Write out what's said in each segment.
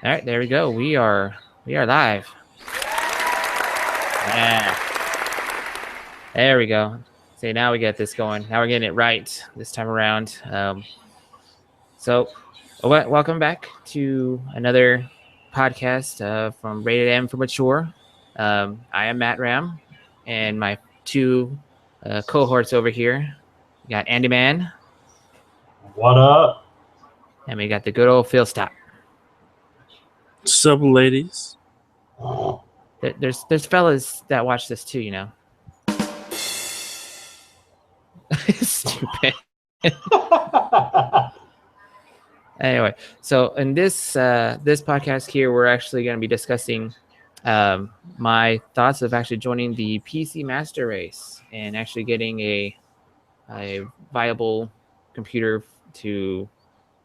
All right, there we go. We are live. Yeah. There we go. See, now we get this going. Now we're getting it right this time around. Welcome back to another podcast from Rated M for Mature. I am MattRam, and my two cohorts over here. We got Andy Man, What up? and we got the good old Phil Stop. Sup, ladies? There's fellas that watch this too, you know. Stupid. Anyway, so in this podcast here, we're actually going to be discussing my thoughts of actually joining the PCMasterRace and actually getting a viable computer to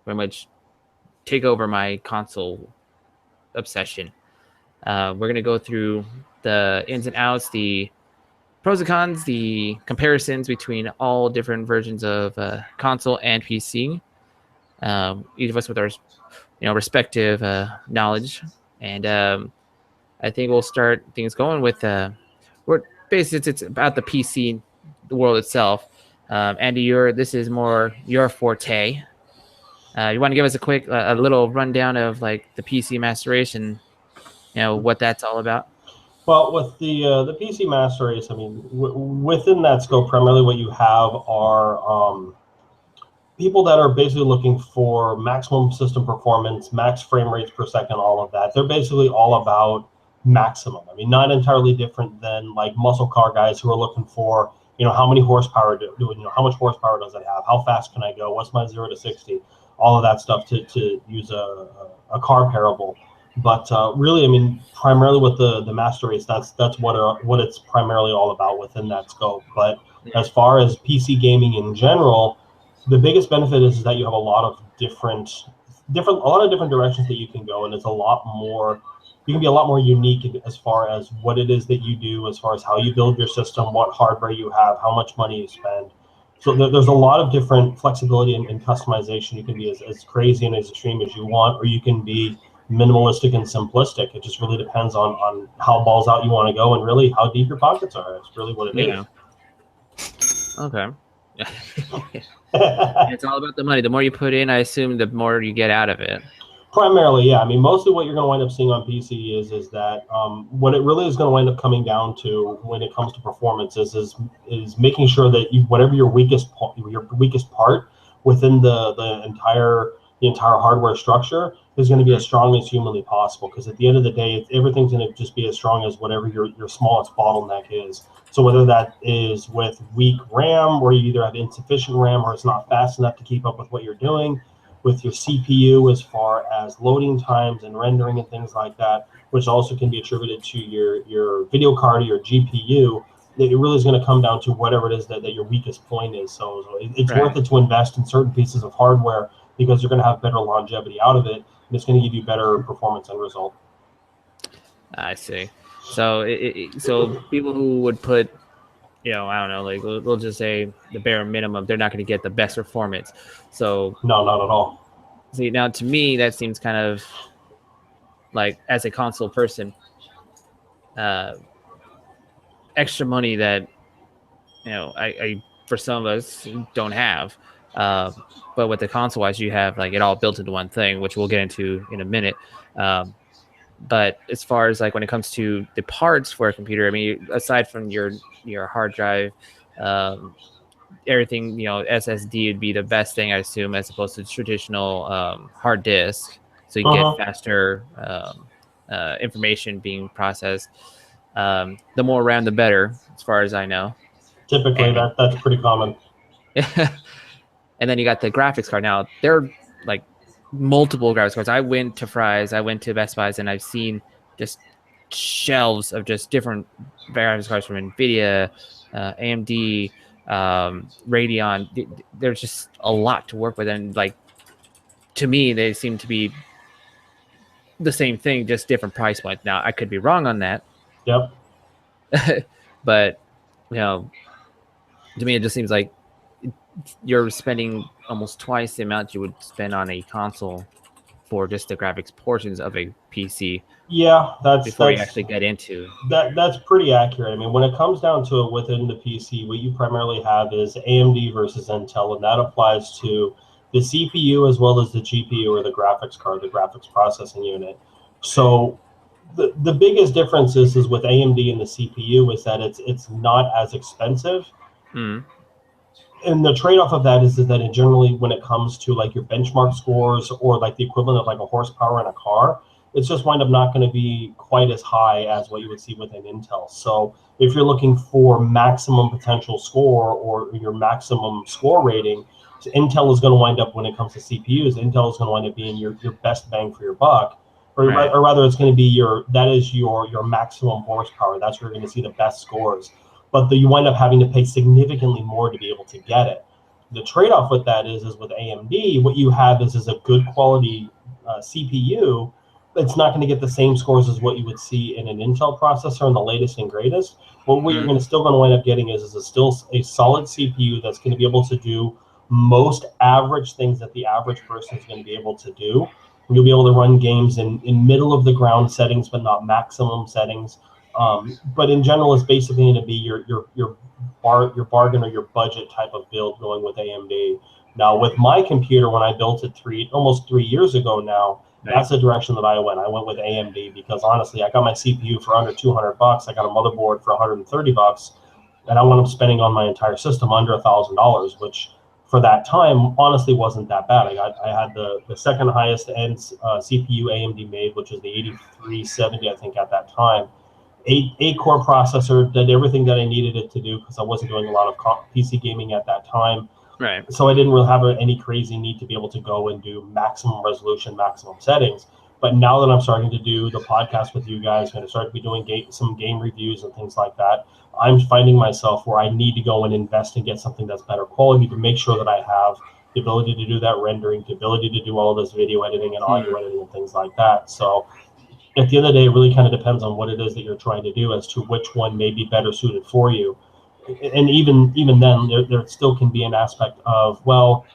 pretty much take over my console obsession. We're going to go through the ins and outs, the pros and cons, the comparisons between all different versions of console and PC. Each of us with our respective knowledge, and I think we'll start things going with we're basically it's about the PC, the world itself. Andy, this is more your forte. You want to give us a little rundown of like the PC Masteration, what that's all about? Well, with the PC Master Race, I mean, within that scope, primarily what you have are people that are basically looking for maximum system performance, max frame rates per second, all of that. They're basically all about maximum. I mean, not entirely different than like muscle car guys who are looking for, how many horsepower how much horsepower does it have? How fast can I go? What's my 0 to 60? All of that stuff to use a car parable. But really, I mean, primarily with the Master Race, that's what it's primarily all about within that scope. But as far as PC gaming in general, the biggest benefit is that you have a lot of different directions that you can go, and it's a lot more. You can be a lot more unique as far as what it is that you do, as far as how you build your system, what hardware you have, how much money you spend. So there's a lot of different flexibility and customization. You can be as crazy and as extreme as you want, or you can be minimalistic and simplistic. It just really depends on how balls out you want to go and really how deep your pockets are. It's really what it is. Okay. It's all about the money. The more you put in, I assume the more you get out of it. Primarily, yeah. I mean, mostly what you're going to wind up seeing on PC is that what it really is going to wind up coming down to when it comes to performance is making sure that whatever your weakest part within the entire hardware structure is going to be as strong as humanly possible. Because at the end of the day, everything's going to just be as strong as whatever your smallest bottleneck is. So whether that is with weak RAM, where you either have insufficient RAM or it's not fast enough to keep up with what you're doing, with your CPU as far as loading times and rendering and things like that, which also can be attributed to your video card or your GPU, it really is going to come down to whatever it is that your weakest point is. So it's worth it to invest in certain pieces of hardware because you're going to have better longevity out of it, and it's going to give you better performance and result. I see. So so people who would put, I don't know, like we'll just say the bare minimum, they're not going to get the best performance. So no, not at all. See, now to me, that seems kind of like, as a console person, extra money that, I for some of us don't have. But with the console wise, you have like it all built into one thing, which we'll get into in a minute. But as far as like when it comes to the parts for a computer, I mean, aside from your hard drive, everything, SSD would be the best thing, I assume, as opposed to traditional hard disk. So you get faster information being processed. The more RAM, the better, as far as I know. Typically, that's pretty common. And then you got the graphics card. Now, they're like multiple graphics cards. I went to Fry's, I went to Best Buy's, and I've seen just shelves of just different graphics cards from NVIDIA, AMD, Radeon. There's just a lot to work with, and like, to me, they seem to be the same thing, just different price points. Now, I could be wrong on that. Yep. But to me, it just seems like you're spending almost twice the amount you would spend on a console for just the graphics portions of a PC Yeah, before you actually get into. That's pretty accurate. I mean, when it comes down to it within the PC, what you primarily have is AMD versus Intel, and that applies to the CPU as well as the GPU or the graphics card, the graphics processing unit. So the biggest difference is with AMD and the CPU is that it's not as expensive. Mm. And the trade-off of that is that it generally, when it comes to like your benchmark scores or like the equivalent of like a horsepower in a car, it's just wind up not going to be quite as high as what you would see with an Intel. So if you're looking for maximum potential score or your maximum score rating, Intel is going to wind up, when it comes to CPUs, Intel is going to wind up being your best bang for your buck. Right. Or rather, it's going to be your maximum horsepower. That's where you're going to see the best scores. But you wind up having to pay significantly more to be able to get it. The trade-off with that is with AMD, what you have is a good quality CPU. It's not going to get the same scores as what you would see in an Intel processor and the latest and greatest. But what you're still going to wind up getting is still a solid CPU that's going to be able to do most average things that the average person is going to be able to do. You'll be able to run games in middle of the ground settings, but not maximum settings. But in general, it's basically going to be your bargain or your budget type of build going with AMD. Now, with my computer, when I built it almost 3 years ago now, that's the direction that I went. I went with AMD because honestly, I got my CPU for under $200. I got a motherboard for $130, and I wound up spending on my entire system under $1,000, which for that time honestly wasn't that bad. I had the second highest end CPU AMD made, which was the 8370, I think, at that time. Eight core processor, did everything that I needed it to do because I wasn't doing a lot of PC gaming at that time. Right. So I didn't really have any crazy need to be able to go and do maximum resolution, maximum settings. But now that I'm starting to do the podcast with you guys, going to start to be doing some game reviews and things like that, I'm finding myself where I need to go and invest and get something that's better quality to make sure that I have the ability to do that rendering, the ability to do all of this video editing and audio editing and things like that. So at the end of the day, it really kind of depends on what it is that you're trying to do as to which one may be better suited for you. And even then, there still can be an aspect of, well,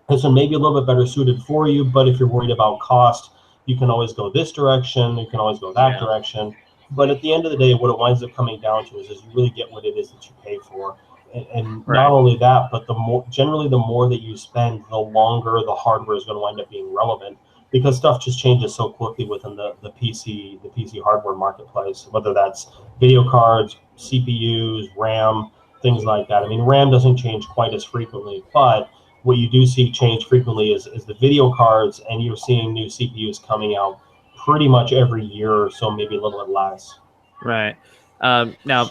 this one may be a little bit better suited for you, but if you're worried about cost, you can always go this direction, you can always go that direction. But at the end of the day, what it winds up coming down to is you really get what it is that you pay for. And not only that, but the more that you spend, the longer the hardware is going to wind up being relevant, because stuff just changes so quickly within the PC hardware marketplace, whether that's video cards, CPUs, RAM, things like that. I mean, RAM doesn't change quite as frequently, but what you do see change frequently is the video cards, and you're seeing new CPUs coming out pretty much every year or so, maybe a little bit less. Right. Now,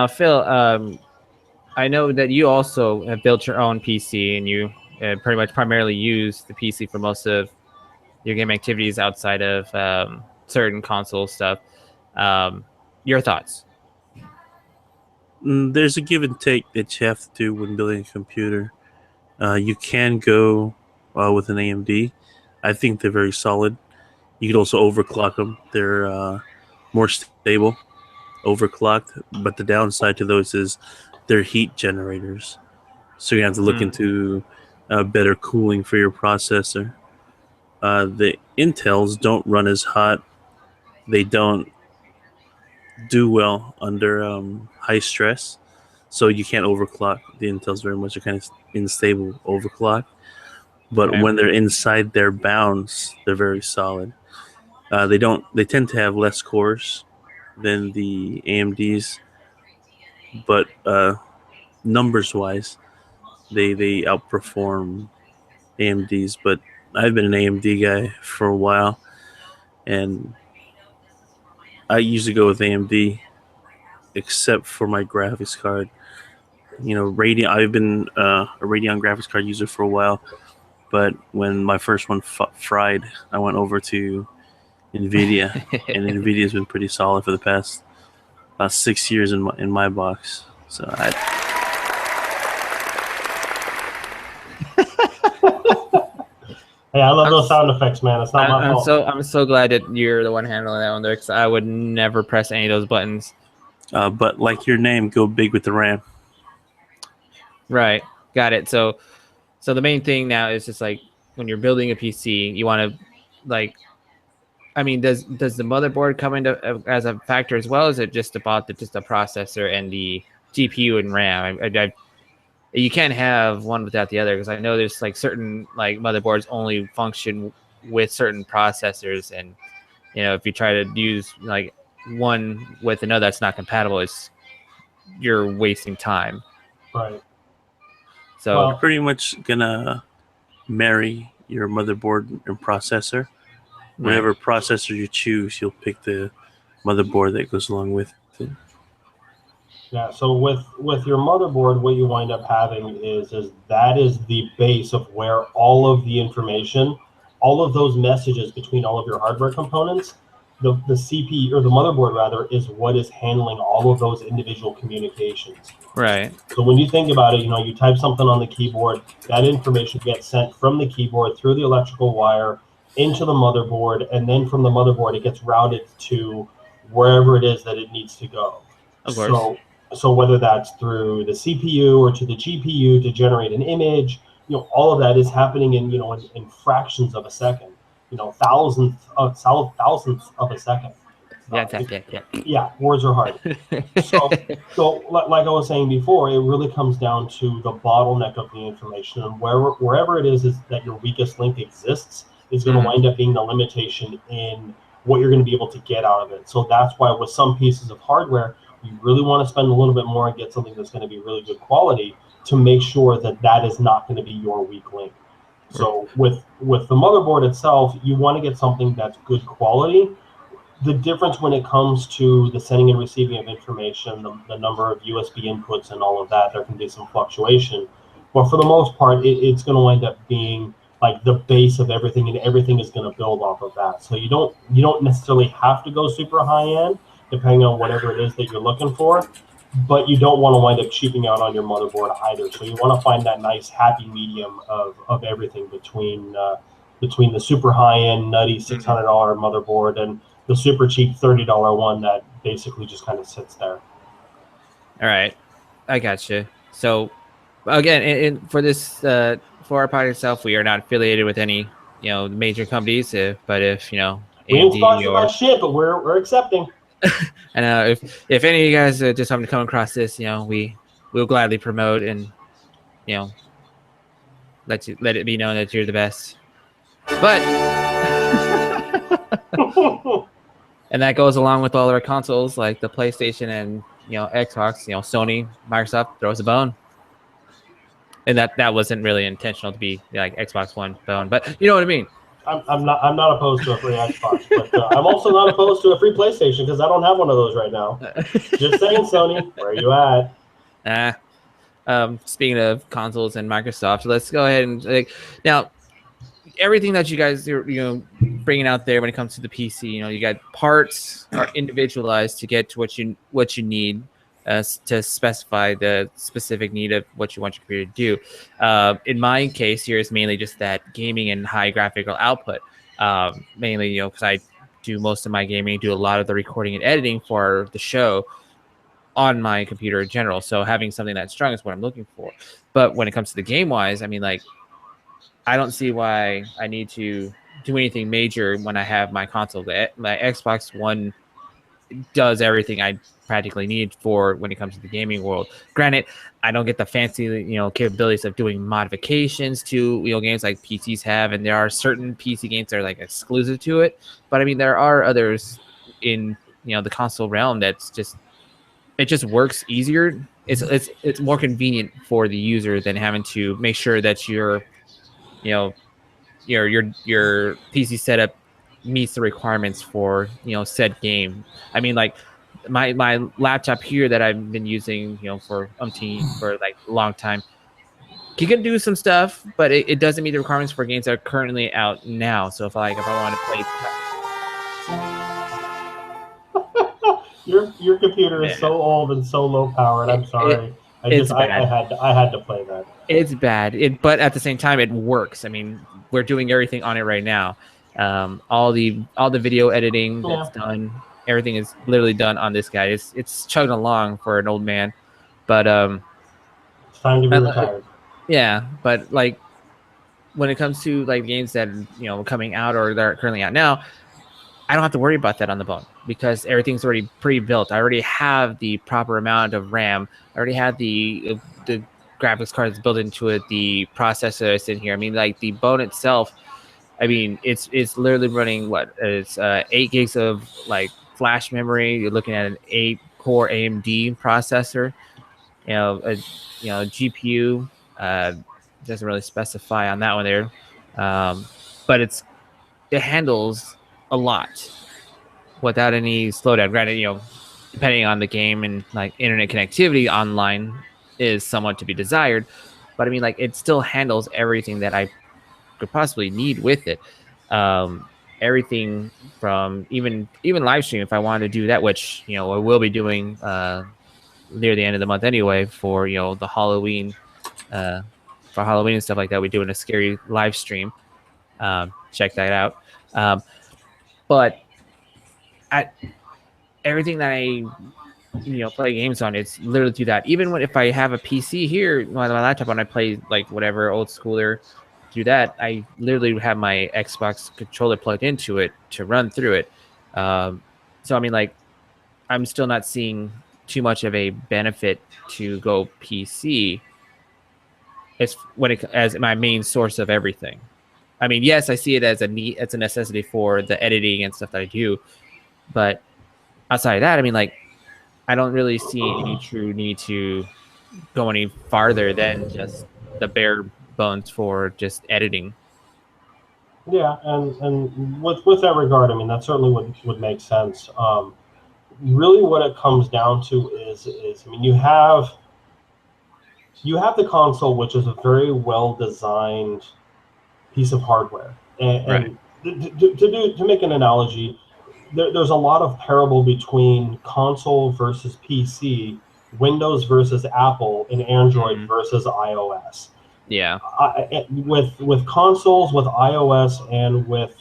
Phil, I know that you also have built your own PC, and you pretty much primarily use the PC for most of your game activities outside of certain console stuff. Your thoughts? There's a give and take that you have to do when building a computer. You can go with an AMD. I think they're very solid. You could also overclock them. They're more stable, overclocked. But the downside to those is they're heat generators. So you have to look into better cooling for your processor. The Intels don't run as hot. They don't do well under high stress. So you can't overclock the Intels very much. They're kind of unstable overclock. But when they're inside their bounds, they're very solid. They tend to have less cores than the AMDs, but numbers wise, they outperform AMDs. But I've been an AMD guy for a while, and I usually go with AMD, except for my graphics card. You know, Radeon. I've been a Radeon graphics card user for a while, but when my first one fried, I went over to NVIDIA, and NVIDIA's been pretty solid for the past about 6 years in my box. So Hey, I love those sound effects, man. It's not my fault. I'm so glad that you're the one handling that one there, because I would never press any of those buttons. But like your name, go big with the RAM. Right, got it. So the main thing now is just like when you're building a PC, you want to like. I mean, does the motherboard come into as a factor as well? Or is it just about just the processor and the GPU and RAM? You can't have one without the other, because I know there's like certain like motherboards only function with certain processors, and if you try to use like one with another that's not compatible, you're wasting time. Right. So You're pretty much gonna marry your motherboard and processor. Whatever processor you choose, you'll pick the motherboard that goes along with it. Yeah, so with your motherboard, what you wind up having is that is the base of where all of the information, all of those messages between all of your hardware components, the CPU, or the motherboard rather, is what is handling all of those individual communications. Right. So when you think about it, you type something on the keyboard, that information gets sent from the keyboard through the electrical wire into the motherboard, and then from the motherboard it gets routed to wherever it is that it needs to go. Of course. So whether that's through the CPU or to the GPU to generate an image, all of that is happening in fractions of a second, thousandths of a second. Yeah, words are hard. So like I was saying before, it really comes down to the bottleneck of the information, and wherever it is that your weakest link exists is going to wind up being the limitation in what you're going to be able to get out of it. So that's why with some pieces of hardware, you really want to spend a little bit more and get something that's going to be really good quality to make sure that is not going to be your weak link. So with the motherboard itself, you want to get something that's good quality. The difference when it comes to the sending and receiving of information, the number of USB inputs and all of that, there can be some fluctuation. But for the most part, it's going to wind up being like the base of everything, and everything is going to build off of that. So you don't necessarily have to go super high end, depending on whatever it is that you're looking for, but you don't want to wind up cheaping out on your motherboard either. So you want to find that nice happy medium of everything between the super high end nutty $600 motherboard and the super cheap $30 one that basically just kind of sits there. All right, I gotcha. So again, for this for our product itself, we are not affiliated with any major companies. But if we ain't sponsored by shit, but we're accepting. And if any of you guys just happen to come across this, we'll gladly promote and let it be known that you're the best. But and that goes along with all our consoles like the PlayStation and Xbox. Sony, Microsoft throws a bone, and that wasn't really intentional to be like Xbox One bone, but you know what I mean. I'm not opposed to a free Xbox, but I'm also not opposed to a free PlayStation because I don't have one of those right now. Just saying, Sony, where are you at? Speaking of consoles and Microsoft, let's go ahead and now everything that you guys are bringing out there when it comes to the PC. You got parts are individualized to get to what you need. To specify the specific need of what you want your computer to do. In my case, here is mainly just that gaming and high graphical output. Mainly, because I do most of my gaming, do a lot of the recording and editing for the show on my computer in general. So having something that's strong is what I'm looking for. But when it comes to the game wise, I mean, like, I don't see why I need to do anything major when I have my console. My Xbox One does everything I practically need for when it comes to the gaming world. Granted, I don't get the fancy capabilities of doing modifications to games like PCs have, and there are certain PC games that are like exclusive to it. But I mean, there are others in the console realm that's just works easier. It's more convenient for the user than having to make sure that your PC setup meets the requirements for said game. I mean, like my laptop here that I've been using for like a long time, you can do some stuff, but it doesn't meet the requirements for games that are currently out now. So if I want to play your computer is so old and so low powered. I'm sorry. I had to play that. It's bad. But at the same time, it works. I mean, we're doing everything on it right now. All the video editing that's done, everything is literally done on this guy. It's chugging along for an old man, but it's time to be retired. Yeah, but like when it comes to like games that coming out or that are currently out now, I don't have to worry about that on the bone because everything's already pre-built. I already have the proper amount of RAM. I already have the graphics cards built into it, the processor that's in here. I mean, like the bone itself. I mean, it's literally running what it's 8 gigs of like flash memory. You're looking at an 8-core AMD processor. GPU doesn't really specify on that one there, but it handles a lot without any slowdown. Granted, depending on the game and like internet connectivity online is somewhat to be desired, but I mean, like it still handles everything that I could possibly need with it. Um, Everything from even live stream if I wanted to do that, which I will be doing near the end of the month anyway for the Halloween for Halloween and stuff like that. We're doing a scary live stream. Check that out. But at everything that I play games on, it's literally through that. Even if I have a PC here on my laptop and I play like whatever old schooler through that, I literally have my Xbox controller plugged into it to run through it. So I mean, like, I'm still not seeing too much of a benefit to go PC as my main source of everything. I mean, yes, I see it as a necessity for the editing and stuff that I do, but outside of that, I mean, like, I don't really see any true need to go any farther than just the bare bones for just editing. Yeah, and with that regard, I mean that certainly would make sense. Really, what it comes down to is I mean you have the console, which is a very well designed piece of hardware, and to make an analogy, there's a lot of parable between console versus PC, Windows versus Apple, and Android versus iOS. Yeah. With consoles, with iOS, and with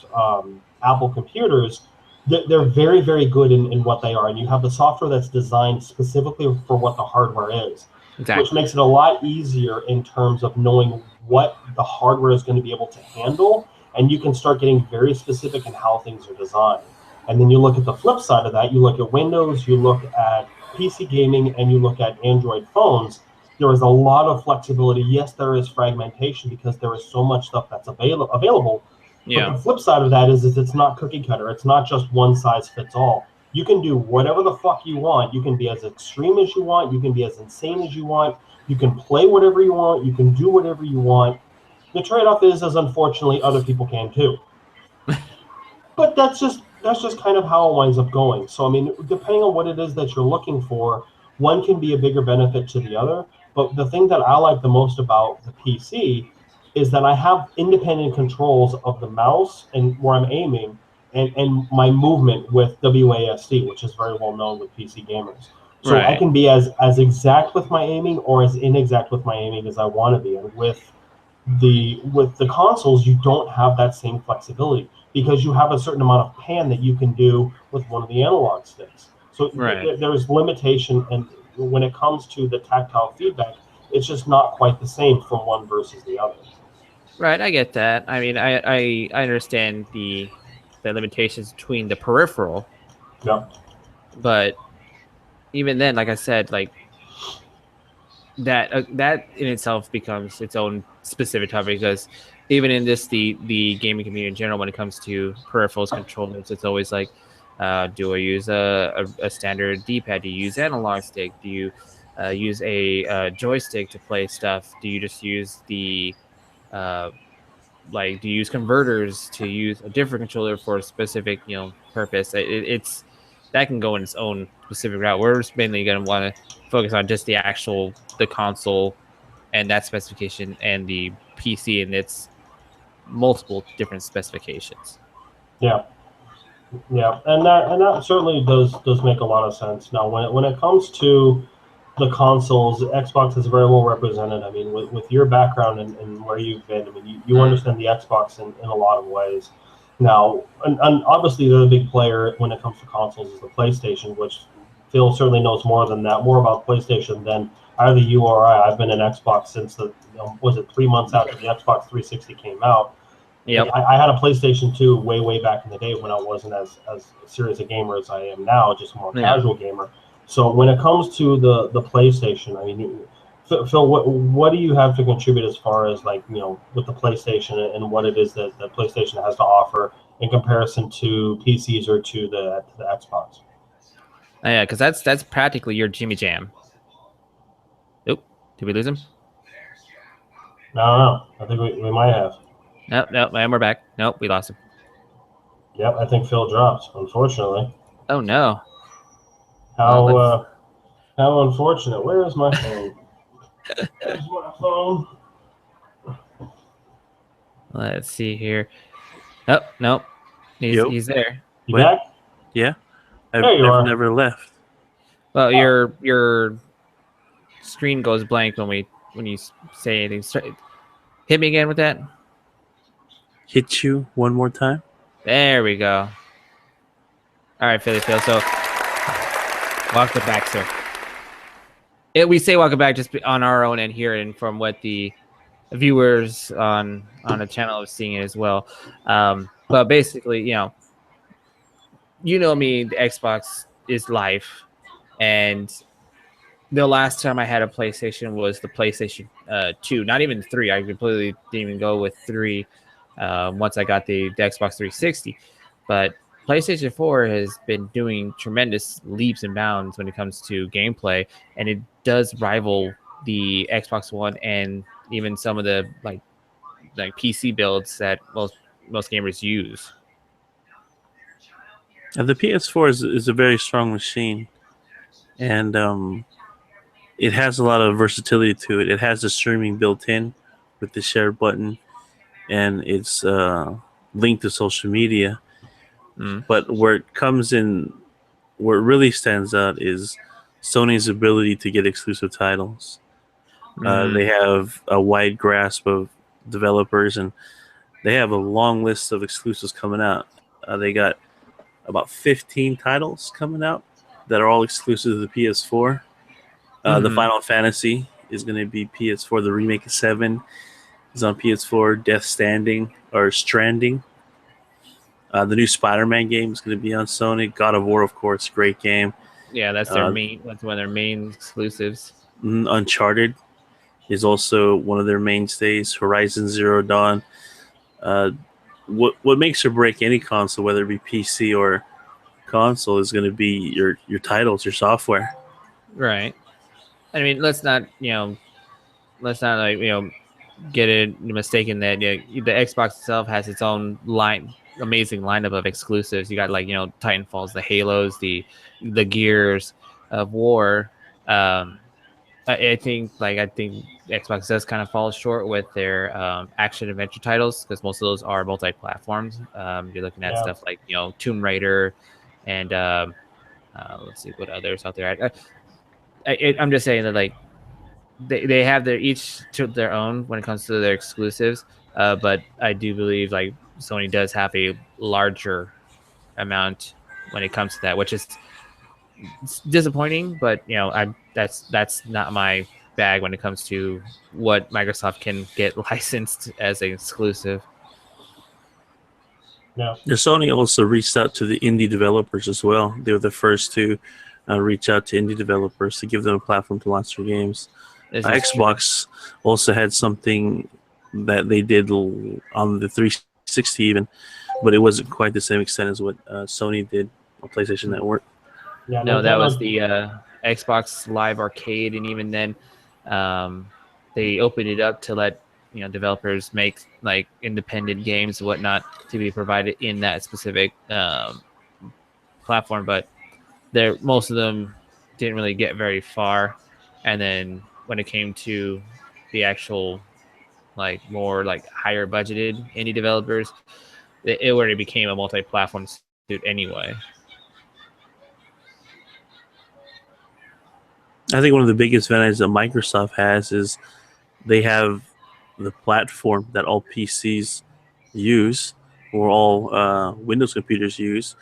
Apple computers, they're very, very good in what they are. And you have the software that's designed specifically for what the hardware is, exactly. Which makes it a lot easier in terms of knowing what the hardware is going to be able to handle. And you can start getting very specific in how things are designed. And then you look at the flip side of that, you look at Windows, you look at PC gaming, and you look at Android phones. There is a lot of flexibility. Yes, there is fragmentation because there is so much stuff that's available. Yeah. But the flip side of that is it's not cookie cutter. It's not just one size fits all. You can do whatever the fuck you want. You can be as extreme as you want. You can be as insane as you want. You can play whatever you want. You can do whatever you want. The trade-off is unfortunately other people can too. But that's just kind of how it winds up going. So I mean, depending on what it is that you're looking for, one can be a bigger benefit to the other. But the thing that I like the most about the PC is that I have independent controls of the mouse and where I'm aiming and my movement with WASD, which is very well known with PC gamers. So I can be as exact with my aiming or as inexact with my aiming as I want to be. And with the consoles, you don't have that same flexibility because you have a certain amount of pan that you can do with one of the analog sticks. So there's limitation, and when it comes to the tactile feedback, it's just not quite the same from one versus the other. Right, I get that. I mean, I understand the limitations between the peripheral. Yep. But even then, like I said, like that in itself becomes its own specific topic because even in this the gaming community in general, when it comes to peripherals controllers, it's always like, do I use a standard D-pad? Do you use analog stick? Do you use a joystick to play stuff? Do you just use the do you use converters to use a different controller for a specific purpose? It's that can go in its own specific route. We're just mainly going to want to focus on just the console and that specification, and the PC and its multiple different specifications. Yeah, and that certainly does make a lot of sense. Now, when it comes to the consoles, Xbox is very well represented. I mean, with your background and where you've been, I mean, you understand the Xbox in a lot of ways. Now, and obviously, the big player when it comes to consoles is the PlayStation, which Phil certainly knows more about PlayStation than either you or I've been in Xbox since was it 3 months after the Xbox 360 came out. Yep. I had a PlayStation 2 way back in the day when I wasn't as serious a gamer as I am now, just a more casual gamer. So when it comes to the PlayStation, I mean, Phil, what do you have to contribute as far as like, you know, with the PlayStation and what it is that the PlayStation has to offer in comparison to PCs or to the Xbox? Yeah, because that's practically your Jimmy Jam. Oop, did we lose him? No. I think we might have. Nope, and we're back. Nope, we lost him. Yep, I think Phil dropped, unfortunately. Oh no. How unfortunate. Where is my phone? Where's my phone? Let's see here. Nope. He's there. You back? Yeah. I've There you are. never left. Well, your screen goes blank when you say anything. Hit me again with that. Hit you one more time. There we go. All right, Phil. So, welcome back, sir. We say welcome back just on our own end here, and from what the viewers on the channel are seeing it as well. But basically, you know me, the Xbox is life, and the last time I had a PlayStation was the PlayStation 2, not even 3. I completely didn't even go with 3 once I got the Xbox 360. But PlayStation 4 has been doing tremendous leaps and bounds when it comes to gameplay, and it does rival the Xbox One and even some of the like PC builds that most gamers use. The PS4 is a very strong machine, and it has a lot of versatility to it. It has the streaming built in with the share button, and it's linked to social media. But where it really stands out is Sony's ability to get exclusive titles. They have a wide grasp of developers, and they have a long list of exclusives coming out. They got about 15 titles coming out that are all exclusive to the PS4. The Final Fantasy is going to be PS4. The remake of 7 is on PS4. Death Stranding. The new Spider-Man game is going to be on Sony. God of War, of course, great game. Yeah, that's their main. That's one of their main exclusives. Uncharted is also one of their mainstays. Horizon Zero Dawn. What makes or break any console, whether it be PC or console, is going to be your titles, your software. Right. I mean, let's not get it mistaken that the Xbox itself has its own amazing lineup of exclusives. You got Titanfalls, the Halos, the Gears of War. I think Xbox does kind of fall short with their action adventure titles, because most of those are multi-platforms. You're looking at stuff like Tomb Raider, and let's see what others out there. I'm just saying that they have each to their own when it comes to their exclusives, but I do believe Sony does have a larger amount when it comes to that, which is disappointing. But that's not my bag when it comes to what Microsoft can get licensed as an exclusive. Yeah. Sony also reached out to the indie developers as well. They were the first to reach out to indie developers to give them a platform to launch their games. Xbox also had something that they did on the 360 even, but it wasn't quite the same extent as what Sony did on PlayStation Network. Yeah, no, that was the Xbox Live Arcade, and even then they opened it up to let developers make independent games and whatnot to be provided in that specific platform, but most of them didn't really get very far. And then when it came to the actual more higher budgeted indie developers, it already became a multi-platform suit anyway. I think one of the biggest advantages that Microsoft has is they have the platform that all PCs use, or all Windows computers use.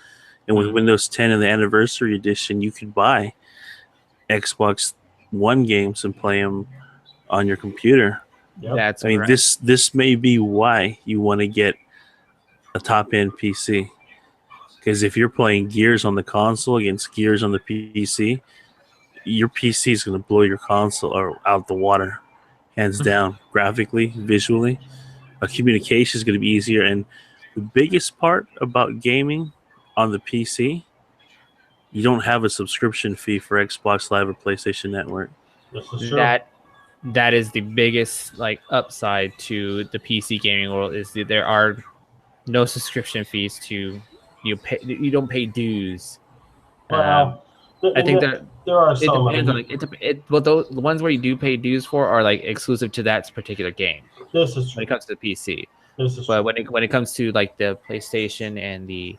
And with Windows 10 and the Anniversary Edition, you could buy Xbox one games and play them on your computer. Yep. That's I mean, correct. this may be why you want to get a top end PC. Because if you're playing Gears on the console against Gears on the PC, your PC is going to blow your console or out the water, hands down. Graphically, visually, communication is going to be easier. And the biggest part about gaming on the PC, you don't have a subscription fee for Xbox Live or PlayStation Network. This is true. That is the biggest like upside to the PC gaming world is that there are no subscription fees to you don't pay dues. Well, I think that there are it some. depends on like but the ones where you do pay dues for are like exclusive to that particular game This is when true. it comes to the PC. This is But true. when it comes to like the PlayStation and the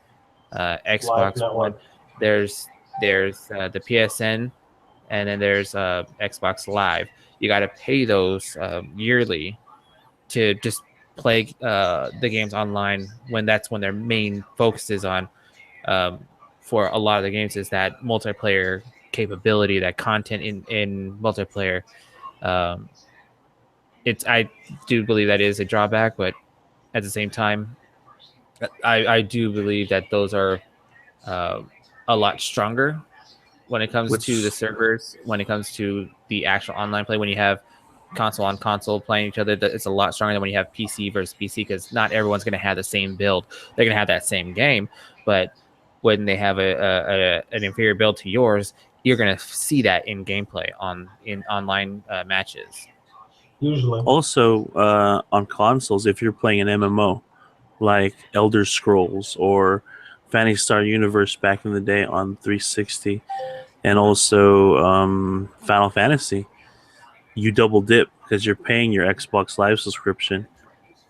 Xbox Network. One, there's the PSN and then there's Xbox Live. You got to pay those yearly to just play the games online when their main focus is on. For a lot of the games is that multiplayer capability, that content in multiplayer. I do believe that is a drawback, but at the same time, I do believe that those are a lot stronger when it comes to the servers, when it comes to the actual online play. When you have console on console playing each other, it's a lot stronger than when you have PC versus PC, because not everyone's going to have the same build. They're going to have that same game, but when they have an inferior build to yours, you're going to see that in gameplay in online matches. Usually. Also, on consoles, if you're playing an MMO like Elder Scrolls or Phantasy Star Universe back in the day on 360, and also Final Fantasy, you double dip because you're paying your Xbox Live subscription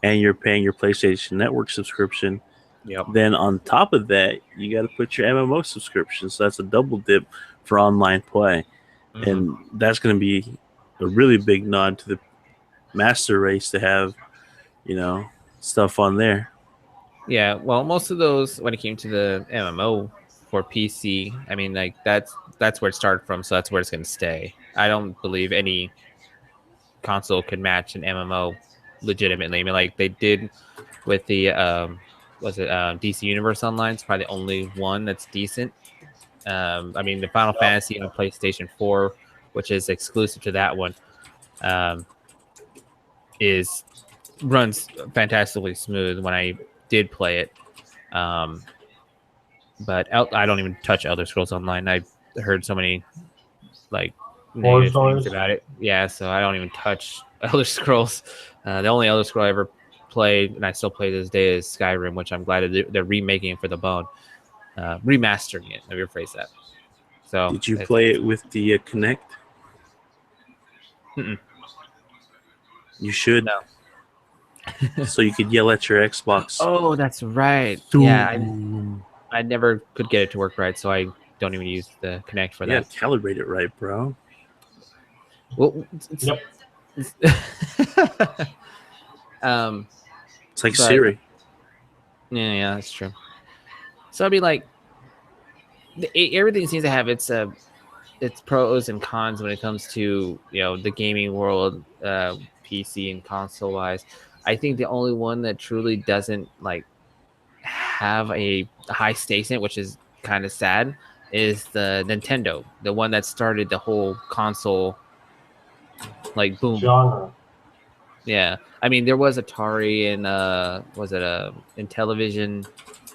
and you're paying your PlayStation Network subscription. Yep. Then on top of that, you got to put your MMO subscription. So that's a double dip for online play. Mm-hmm. And that's going to be a really big nod to the Master Race to have, stuff on there. Yeah, well, most of those, when it came to the MMO for PC, I mean, like that's where it started from, so that's where it's going to stay. I don't believe any console could match an MMO legitimately. I mean, like they did with the DC Universe Online. It's probably the only one that's decent. I mean, the Final Fantasy on PlayStation 4, which is exclusive to that one, runs fantastically smooth when I did play it. But I don't even touch Elder Scrolls Online. I heard so many like negative things about it. Yeah, so I don't even touch Elder Scrolls. The only Elder Scroll I ever played, and I still play to this day, is Skyrim, which I'm glad they're remaking it for the bone, remastering it. Let me rephrase that. So, did you play it with the Kinect? Mm-mm. You should. No. So you could yell at your Xbox. Oh, that's right. Boom. Yeah, I never could get it to work right, so I don't even use the Kinect for that. Yeah, calibrate it right, bro. Well, Yep. It's like Siri. Yeah, that's true. So I'd be like, everything seems to have its pros and cons when it comes to the gaming world, PC and console wise. I think the only one that truly doesn't like have a high stakes in it, which is kind of sad, is the Nintendo, the one that started the whole console like boom genre. Yeah, I mean there was Atari and was it Intellivision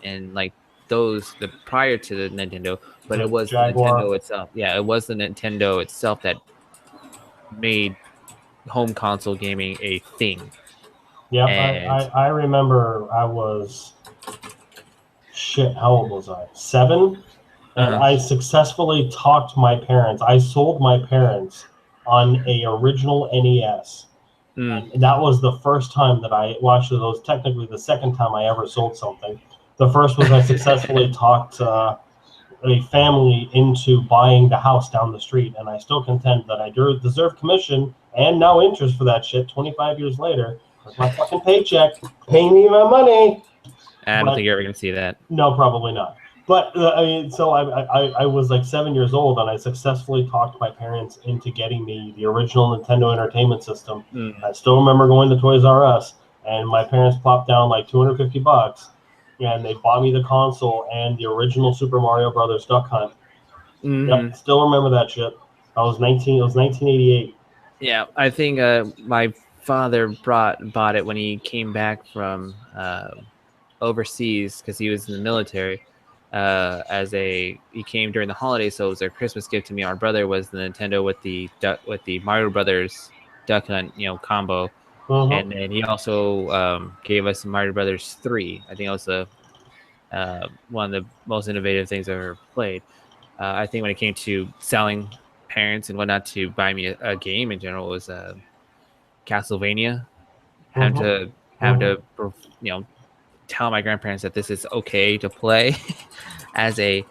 and like those prior to the Nintendo, but it was Jaguar. the Nintendo itself. Yeah, it was the Nintendo itself that made home console gaming a thing. Yeah, I remember I was how old was I? 7, and I successfully talked my parents. I sold my parents on a original NES. And that was the first time that actually, that was technically the second time I ever sold something. The first was I successfully talked a family into buying the house down the street, and I still contend that I deserve commission and now interest for that shit 25 years later. With my fucking paycheck, paying me my money. I don't think you're ever going to see that. No, probably not. But I mean, so I was like 7 years old, and I successfully talked my parents into getting me the original Nintendo Entertainment System. I still remember going to Toys R Us, and my parents plopped down like $250, and they bought me the console and the original Super Mario Brothers Duck Hunt. Yep, still remember that shit. I was 19. It was 1988. Yeah, I think my father bought it when he came back from overseas because he was in the military. He came during the holidays, so it was a Christmas gift to me. Our brother was the Nintendo with the Mario Brothers Duck Hunt, combo, and then he also gave us Mario Brothers 3. I think it was one of the most innovative things I've ever played. I think when it came to selling parents and whatnot to buy me a game in general, it was Castlevania. Having to tell my grandparents that this is okay to play as a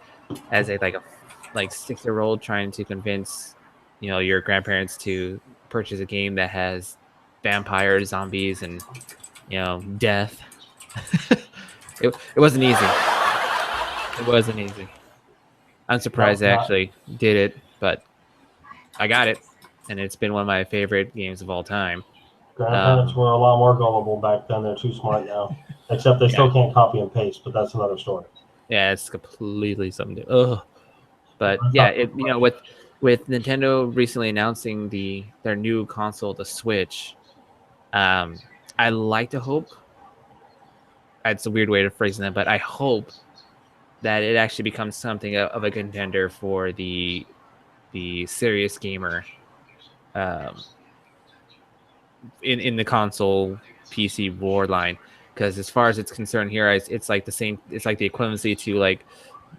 like 6-year-old trying to convince your grandparents to purchase a game that has vampires, zombies, and death. It wasn't easy. It wasn't easy. I'm surprised I actually did it, but I got it, and it's been one of my favorite games of all time. Grandparents were a lot more gullible back then. They're too smart now. Except they still can't copy and paste, but that's another story. Yeah, it's completely something. Ugh. But yeah, with Nintendo recently announcing their new console, the Switch, I like to hope. It's a weird way of phrasing that, but I hope that it actually becomes something of a contender for the serious gamer, in the console PC war line. Because as far as it's concerned here, it's like the same. It's like the equivalency to like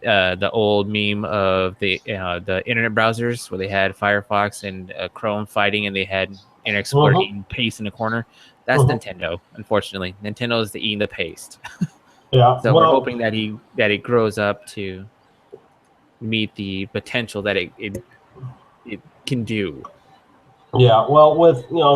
the old meme of the internet browsers where they had Firefox and Chrome fighting, and they had Internet Explorer eating paste in the corner. That's Nintendo. Unfortunately, Nintendo is eating the paste. Yeah. So we're hoping that it grows up to meet the potential that it can do. Yeah, well,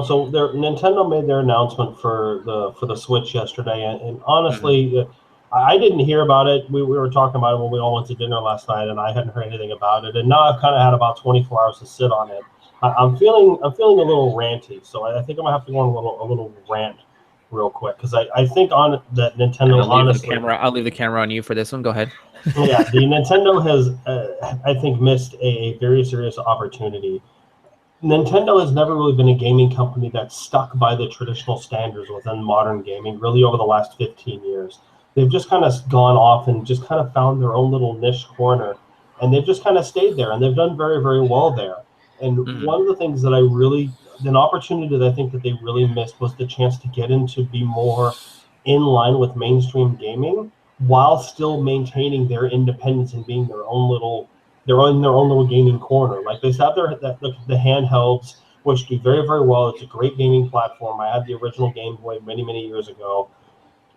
so Nintendo made their announcement for the Switch yesterday, and honestly, I didn't hear about it. We were talking about it when we all went to dinner last night, and I hadn't heard anything about it. And now I've kind of had about 24 hours to sit on it. I'm feeling a little ranty, so I think I'm gonna have to go on a little rant real quick because I think on that Nintendo. I'll leave the camera on you for this one. Go ahead. Yeah, the Nintendo has I think missed a very serious opportunity. Nintendo has never really been a gaming company that's stuck by the traditional standards within modern gaming, really over the last 15 years. They've just kind of gone off and just kind of found their own little niche corner, and they've just kind of stayed there, and they've done very, very well there. And one of the things that an opportunity that I think that they really missed was the chance to get into be more in line with mainstream gaming while still maintaining their independence and being their own little gaming corner. Like they have the handhelds, which do very, very well. It's a great gaming platform. I had the original Game Boy many, many years ago.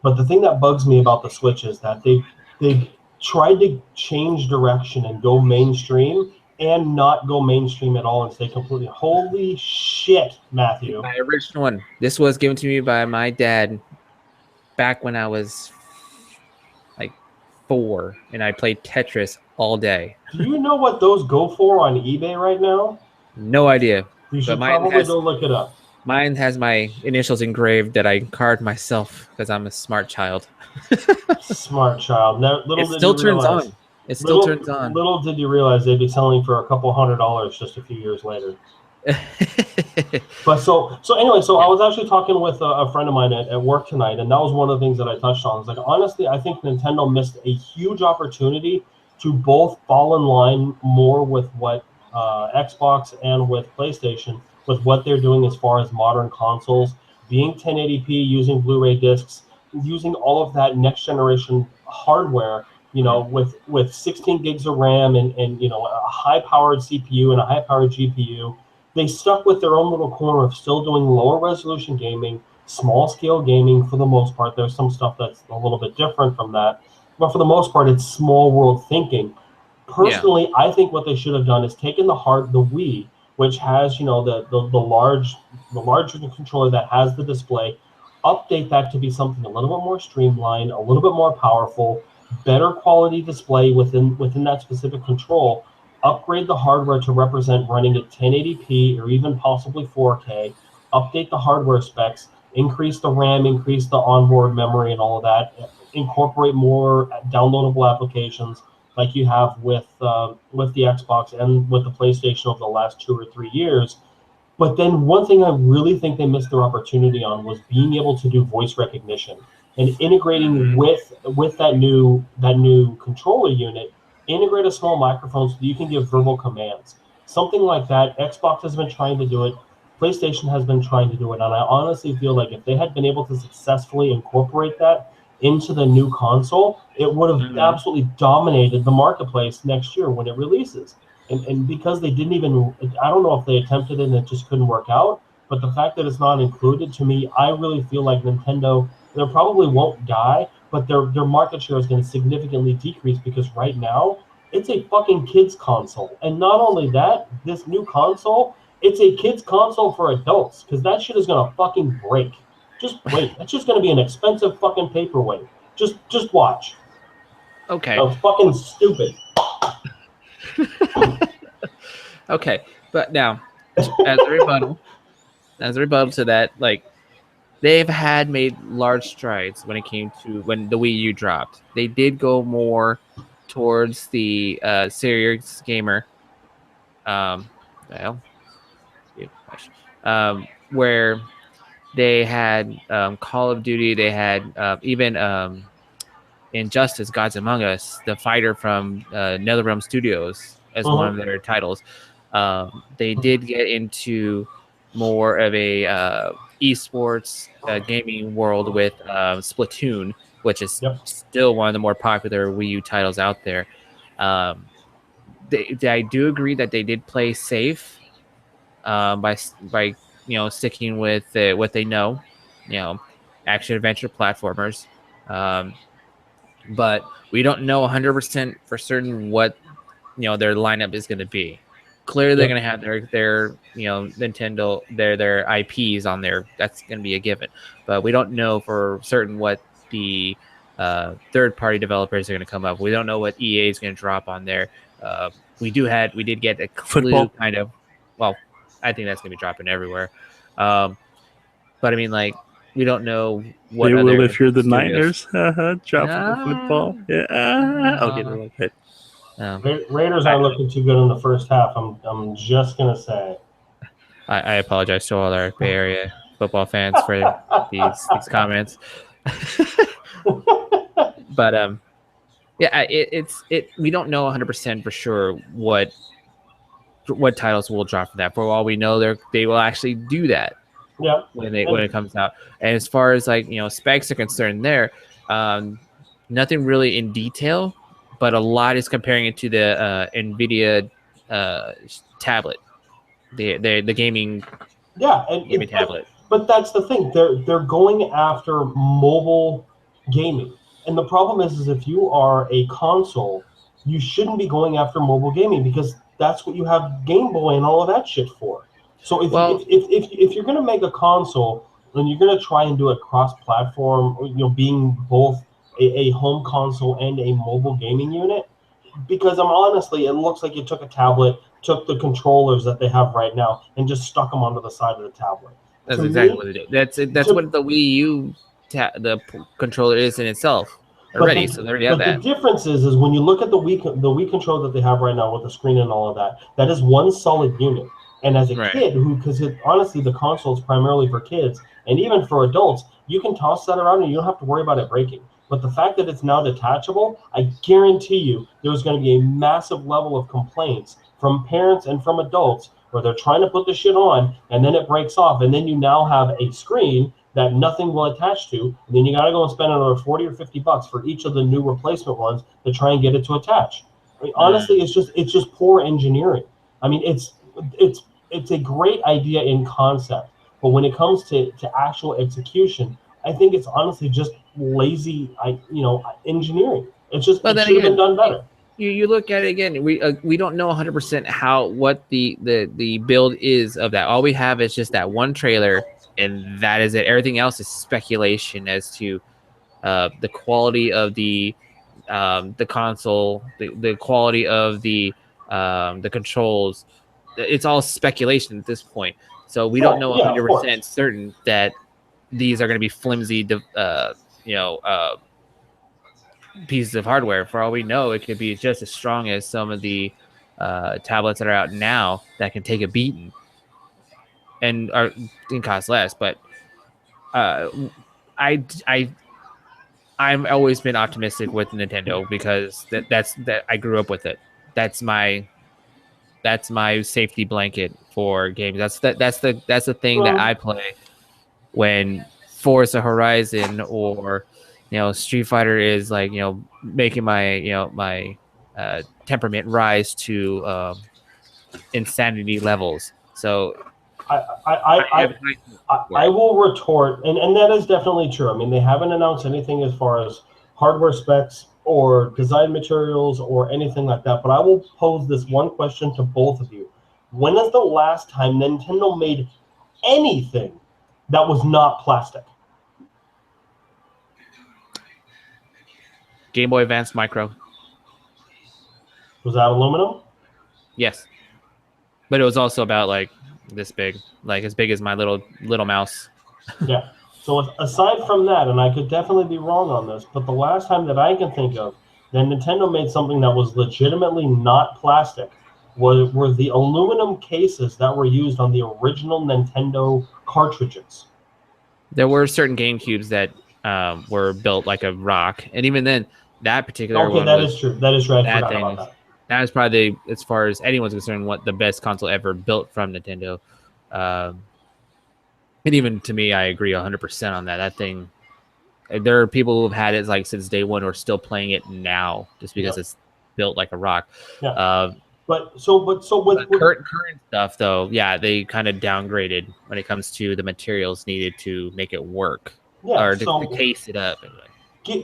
But the thing that bugs me about the Switch is that they've tried to change direction and go mainstream and not go mainstream at all and stay completely. Holy shit, Matthew. My original one. This was given to me by my dad back when I was like 4, and I played Tetris all day. Do you know what those go for on eBay right now? No idea. You should probably go look it up. Mine has my initials engraved that I carved myself because I'm a smart child. Smart child. It still turns on. It still turns on. Little did you realize they'd be selling for a couple $100 just a few years later. But so anyway, I was actually talking with a friend of mine at work tonight, and that was one of the things that I touched on. It's like, honestly, I think Nintendo missed a huge opportunity to both fall in line more with what Xbox and with PlayStation, with what they're doing as far as modern consoles, being 1080p, using Blu-ray discs, using all of that next generation hardware, with 16 gigs of RAM and a high-powered CPU and a high-powered GPU. They stuck with their own little corner of still doing lower resolution gaming, small scale gaming for the most part. There's some stuff that's a little bit different from that, but for the most part, it's small world thinking. Personally, I think what they should have done is taken the Wii, which has the large controller that has the display, update that to be something a little bit more streamlined, a little bit more powerful, better quality display within that specific control, upgrade the hardware to represent running at 1080p or even possibly 4K, update the hardware specs, increase the RAM, increase the onboard memory and all of that, incorporate more downloadable applications like you have with the Xbox and with the PlayStation over the last 2 or 3 years. But then one thing I really think they missed their opportunity on was being able to do voice recognition and integrating with that new controller unit, integrate a small microphone so that you can give verbal commands. Something like that. Xbox has been trying to do it. PlayStation has been trying to do it. And I honestly feel like if they had been able to successfully incorporate that into the new console, it would have absolutely dominated the marketplace next year when it releases. And because they didn't even, I don't know if they attempted it and it just couldn't work out, but the fact that it's not included, to me, I really feel like Nintendo, they probably won't die, but their market share is going to significantly decrease because right now, it's a fucking kids console. And not only that, this new console, it's a kids console for adults because that shit is going to fucking break. Just wait. It's just going to be an expensive fucking paperweight. Just watch. Okay. So fucking stupid. Okay, but now, as a rebuttal to that, like they've made large strides when it came to when the Wii U dropped. They did go more towards the serious gamer, well, where they had Call of Duty, they had even Injustice: Gods Among Us, the fighter from NetherRealm Studios, as one of their titles. They did get into more of a esports gaming world with Splatoon, which is still one of the more popular Wii U titles out there. I do agree that they did play safe by sticking with what they know, action adventure platformers. But we don't know 100% for certain what their lineup is going to be. Clearly, they're going to have their Nintendo their IPs on there. That's going to be a given. But we don't know for certain what the third-party developers are going to come up. We don't know what EA is going to drop on there. We did get a clue Football. kind of. Well, I think that's going to be dropping everywhere. But I mean, like, we don't know what they other will if you're the studios. Niners. Dropping the football. Yeah. Okay, never mind. Raiders aren't looking too good in the first half. I'm just gonna say. I apologize to all our Bay Area football fans for these comments. But yeah, we don't know 100% for sure what titles will drop for that. For all we know, they will actually do that. Yeah. When it comes out. And as far as specs are concerned, nothing really in detail, but a lot is comparing it to the NVIDIA tablet, the gaming tablet. But that's the thing. They're going after mobile gaming, and the problem is if you are a console, you shouldn't be going after mobile gaming because that's what you have Game Boy and all of that shit for. So if you're going to make a console and you're going to try and do it cross-platform, being both a home console and a mobile gaming unit, because honestly, it looks like you took a tablet, took the controllers that they have right now, and just stuck them onto the side of the tablet. That's exactly what it is. That's what the Wii U the controller is in itself already. So they already have that. The difference is when you look at the Wii controller that they have right now with the screen and all of that, that is one solid unit. And as a kid, because honestly, the console is primarily for kids, and even for adults, you can toss that around and you don't have to worry about it breaking. But the fact that it's now detachable, I guarantee you there's going to be a massive level of complaints from parents and from adults where they're trying to put the shit on and then it breaks off. And then you now have a screen that nothing will attach to. And then you got to go and spend another $40 or $50 for each of the new replacement ones to try and get it to attach. I mean, honestly, it's just poor engineering. I mean, it's a great idea in concept, but when it comes to actual execution, I think it's honestly just lazy, engineering. It should have been done better. You look at it again. We don't know 100% what the build is of that. All we have is just that one trailer, and that is it. Everything else is speculation as to the quality of the the console, the quality of the controls. It's all speculation at this point. So we don't know 100% certain that these are going to be flimsy, pieces of hardware. For all we know, it could be just as strong as some of the tablets that are out now that can take a beating and can cost less. But I've always been optimistic with Nintendo because that's I grew up with it. That's my safety blanket for games. That's the thing that I play when Forza Horizon or Street Fighter is like making my my temperament rise to insanity levels. So I will retort, and that is definitely true. I mean, they haven't announced anything as far as hardware specs or design materials or anything like that. But I will pose this one question to both of you: when is the last time Nintendo made anything that was not plastic? Game Boy Advance Micro. Was that aluminum? Yes, but it was also about like this big, like as big as my little mouse. Yeah. So aside from that, and I could definitely be wrong on this, but the last time that I can think of that Nintendo made something that was legitimately not plastic were the aluminum cases that were used on the original Nintendo cartridges. There were certain GameCubes that were built like a rock, and even then, that particular one is true. That is right. I forgot about that. That is probably, as far as anyone's concerned, what the best console ever built from Nintendo. And even to me, I agree 100% on that. That thing, there are people who have had it like since day one who are still playing it now just because it's built like a rock. Yeah. But with current stuff though, yeah, they kind of downgraded when it comes to the materials needed to make it work or to case it up. Anyway.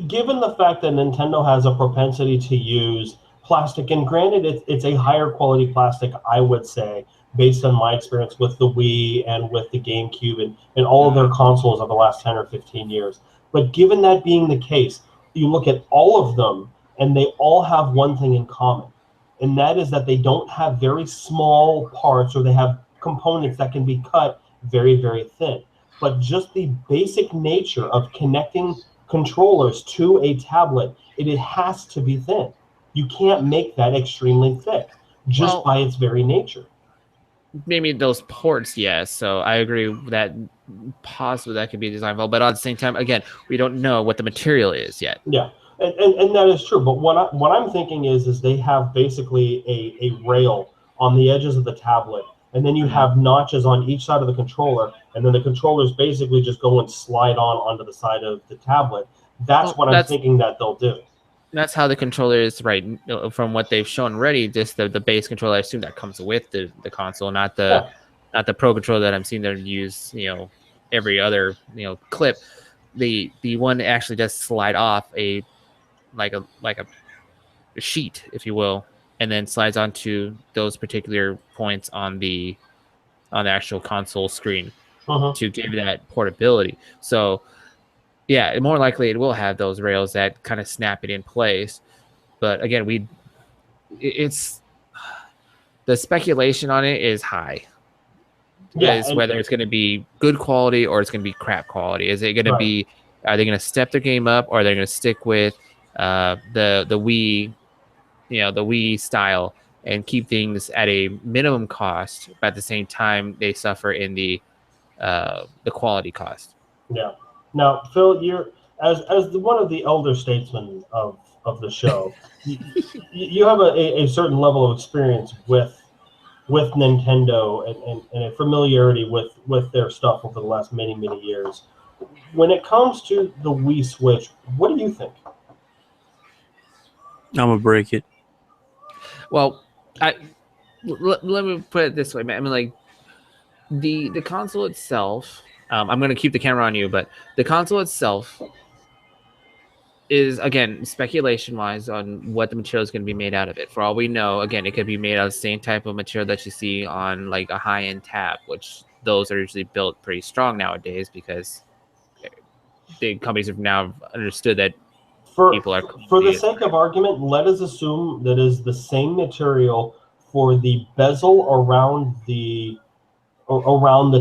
Given the fact that Nintendo has a propensity to use plastic, and granted, it's a higher quality plastic, I would say, based on my experience with the Wii and with the GameCube and all of their consoles of the last 10 or 15 years. But given that being the case, you look at all of them, and they all have one thing in common, and that is that they don't have very small parts, or they have components that can be cut very, very thin. But just the basic nature of connecting controllers to a tablet, it has to be thin. You can't make that extremely thick just by its very nature. Maybe those ports, yes. So I agree that possibly that could be designed well, but at the same time, again, we don't know what the material is yet. Yeah, and that is true. But what I'm thinking is they have basically a rail on the edges of the tablet, and then you have notches on each side of the controller, and then the controllers basically just go and slide onto the side of the tablet. That's what I'm thinking that they'll do. That's how the controller is, right? From what they've shown already, just the base controller. I assume that comes with the console, not the Pro controller that I'm seeing them use. Every other clip. The one that actually does slide off a sheet, if you will, and then slides onto those particular points on the actual console screen to give that portability. So. Yeah, more likely it will have those rails that kind of snap it in place. But again, it's the speculation on it is high. Is whether it's going to be good quality or it's going to be crap quality. Is it going to be? Are they going to step their game up, or are they going to stick with the Wii, the Wii style, and keep things at a minimum cost, but at the same time they suffer in the quality cost? Yeah. Now, Phil, you're as one of the elder statesmen of the show. you have a certain level of experience with Nintendo and a familiarity with their stuff over the last many years. When it comes to the Wii Switch, what do you think? I'm gonna break it. Well, let me put it this way, man. I mean, like the console itself. I'm going to keep the camera on you, but the console itself is, again, speculation-wise on what the material is going to be made out of it. For all we know, again, it could be made out of the same type of material that you see on like a high-end tab, which those are usually built pretty strong nowadays because big companies have now understood that people are for the sake of argument, let us assume that is the same material for the bezel around the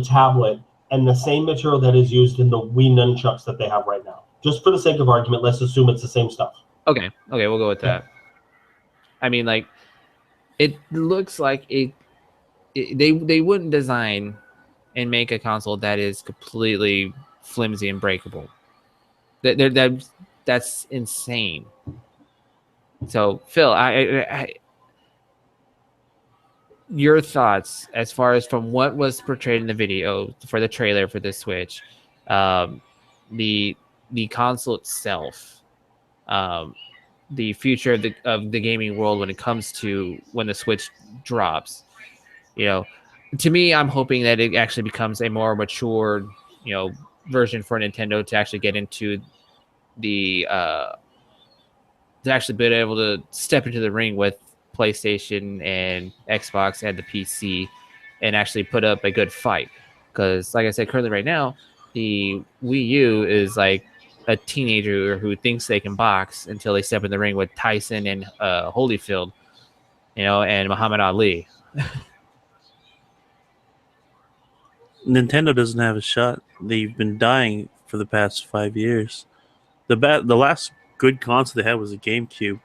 tablet and the same material that is used in the Wii nunchucks that they have right now. Just for the sake of argument, let's assume it's the same stuff. Okay, we'll go with that. I mean, like, it looks like they wouldn't design and make a console that is completely flimsy and breakable. That's insane. So, Phil, your thoughts as far as from what was portrayed in the video for the trailer for the Switch, the console itself, the future of the gaming world when it comes to when the Switch drops. You know, to me, I'm hoping that it actually becomes a more mature, version for Nintendo to actually get into the to actually be able to step into the ring with PlayStation and Xbox and the PC and actually put up a good fight. Because, like I said, currently right now, the Wii U is like a teenager who thinks they can box until they step in the ring with Tyson and Holyfield, and Muhammad Ali. Nintendo doesn't have a shot. They've been dying for the past 5 years. The last good console they had was a GameCube.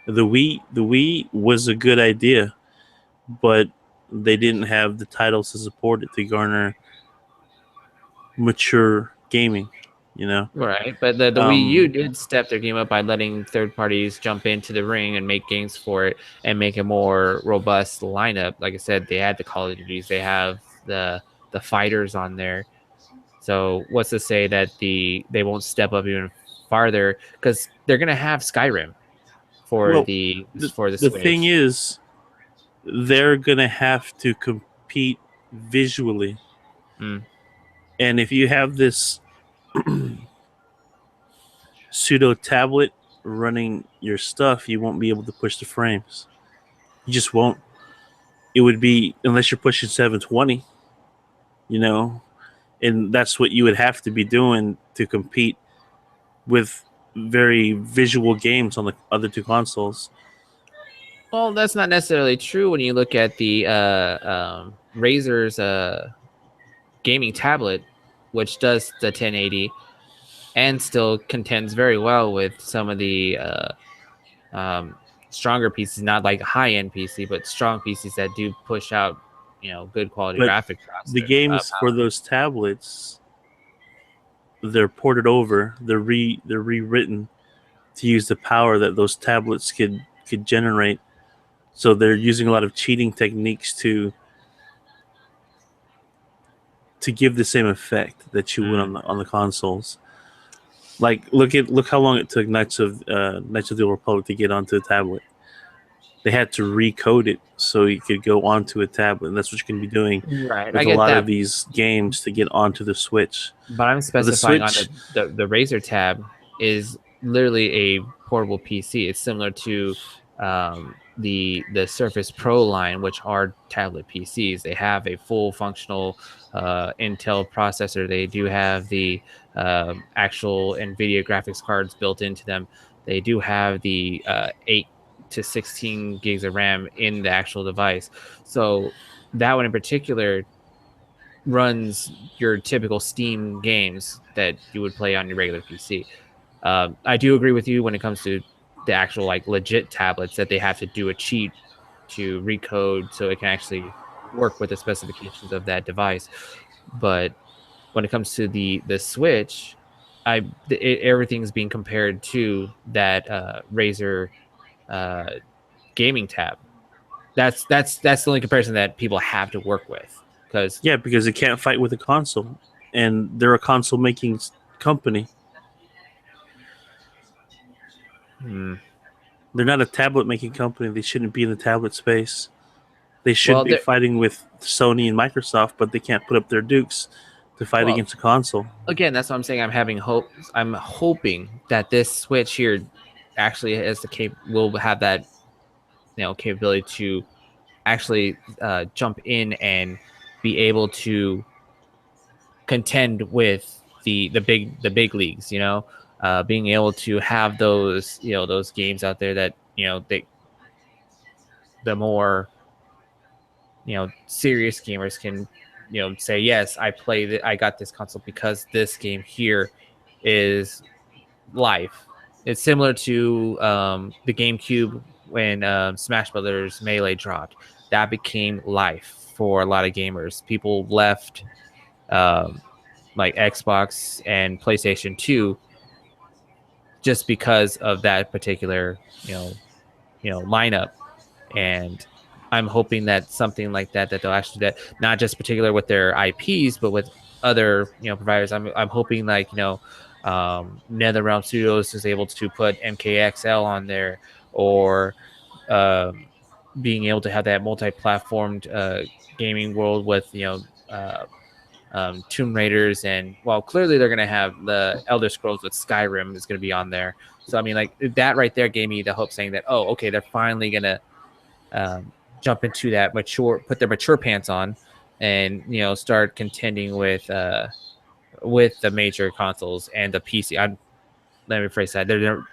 The Wii was a good idea, but they didn't have the titles to support it to garner mature gaming, Right, but the Wii U did step their game up by letting third parties jump into the ring and make games for it and make a more robust lineup. Like I said, they had the Call of Duties, they have the fighters on there. So what's to say that they won't step up even farther, because they're gonna have Skyrim for the Switch. The thing is, they're gonna have to compete visually, and if you have this pseudo tablet running your stuff, you won't be able to push the frames. You just won't. It would be, unless you're pushing 720, and that's what you would have to be doing to compete with very visual games on the other two consoles. Well, that's not necessarily true when you look at the Razer's gaming tablet, which does the 1080 and still contends very well with some of the stronger PCs, not like high-end PC, but strong PCs that do push out, good quality graphics. The games for those tablets, they're ported over, they're rewritten to use the power that those tablets could generate. So they're using a lot of cheating techniques to give the same effect that you would on the consoles. Like look how long it took Knights of the Old Republic to get onto a tablet. They had to recode it so you could go onto a tablet, and that's what you're going to be doing with a lot of these games to get onto the Switch. But I'm specifying on the Razer Tab is literally a portable PC. It's similar to the Surface Pro line, which are tablet PCs. They have a full functional Intel processor. They do have the actual NVIDIA graphics cards built into them. They do have the 8 to 16 gigs of RAM in the actual device. So that one in particular runs your typical Steam games that you would play on your regular PC. I do agree with you when it comes to the actual legit tablets that they have to do a cheat to recode so it can actually work with the specifications of that device. But when it comes to the Switch, everything's being compared to that Razer gaming tab. That's the only comparison that people have to work with. Because it can't fight with a console, and they're a console making company. They're not a tablet making company. They shouldn't be in the tablet space. They should be fighting with Sony and Microsoft, but they can't put up their dukes to fight against a console. Again, that's what I'm saying. I'm having hope. I'm hoping that this Switch here actually has will have that capability to actually jump in and be able to contend with the big leagues. being able to have those, those games out there that, the more, serious gamers can, say, yes, I got this console because this game here is life. It's similar to the GameCube when Smash Brothers Melee dropped. That became life for a lot of gamers. People left like Xbox and PlayStation 2 just because of that particular, lineup. And I'm hoping that something like that they'll actually do that, not just particular with their IPs, but with other, providers. I'm hoping like, NetherRealm Studios is able to put MKXL on there, or being able to have that multi-platformed gaming world with, Tomb Raiders, and well, clearly they're going to have the Elder Scrolls with Skyrim is going to be on there. So I mean, like that right there gave me the hope, saying that, oh, okay, they're finally going to jump into that put their mature pants on, and start contending with the major consoles and the PC. Let me rephrase that. They're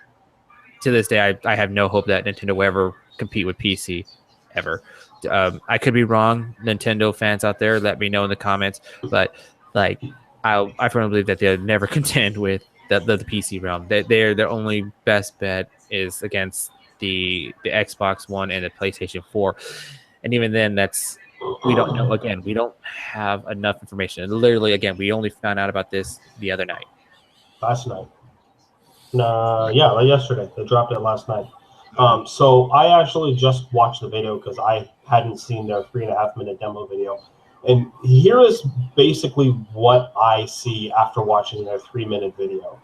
to this day, I have no hope that Nintendo will ever compete with PC ever. I could be wrong. Nintendo fans out there, let me know in the comments. But like, I firmly believe that they'll never contend with the PC realm. Their only best bet is against the Xbox One and the PlayStation 4, and even then, we don't know. Again, we don't have enough information. And literally, again, we only found out about this the other night. Last night. Like yesterday. They dropped it last night. So I actually just watched the video because I hadn't seen their 3.5-minute demo video. And here is basically what I see after watching their 3-minute video.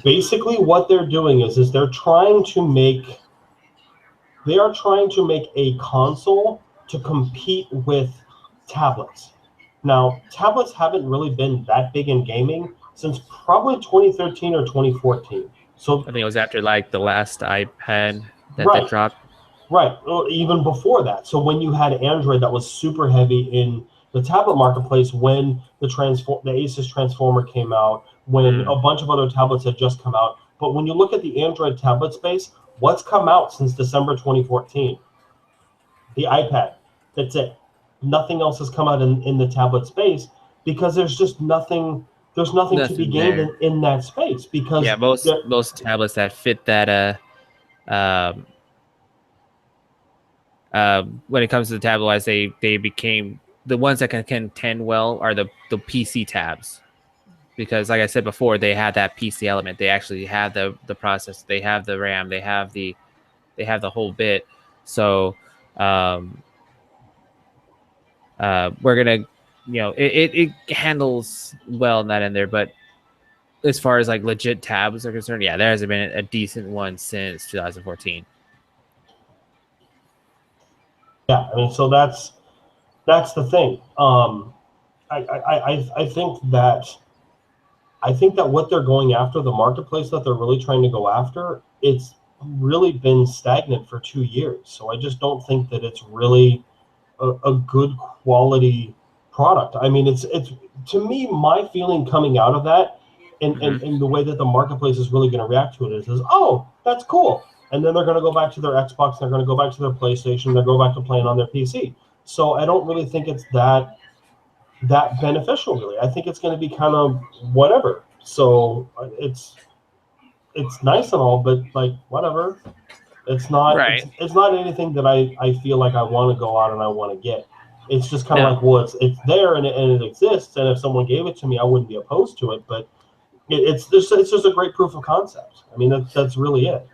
Basically, what they're doing is they're trying to make a console to compete with tablets. Now, tablets haven't really been that big in gaming since probably 2013 or 2014. So I think it was after like the last iPad that right, they dropped. Right, or even before that. So when you had Android that was super heavy in the tablet marketplace, when the Asus Transformer came out, when a bunch of other tablets had just come out. But when you look at the Android tablet space, what's come out since December 2014? The iPad. That's it. Nothing else has come out in the tablet space because there's just nothing. There's nothing to be gained in that space because most tablets that fit that when it comes to the tablet-wise, they became the ones that can contend well are the PC tabs, because like I said before, they had that PC element. They actually have the process, they have the RAM, they have the whole bit. So we're gonna, it handles well in that in there. But as far as like legit tabs are concerned, yeah, there hasn't been a decent one since 2014. Yeah, I mean, so that's the thing. I think that what they're going after, the marketplace that they're really trying to go after, it's really been stagnant for 2 years. So I just don't think that it's really a good quality product. I mean, it's to me, my feeling coming out of that, and the way that the marketplace is really going to react to it is, oh, that's cool. And then they're going to go back to their Xbox, they're going to go back to their PlayStation, they'll go back to playing on their PC. So I don't really think it's that beneficial, really. I think it's going to be kind of whatever. So it's nice and all, but like whatever. It's not right. It's not anything that I feel like I want to go out and I want to get. It's just kind of like, well, it's there and it exists, and if someone gave it to me, I wouldn't be opposed to it. But it's just a great proof of concept. I mean, that's really it.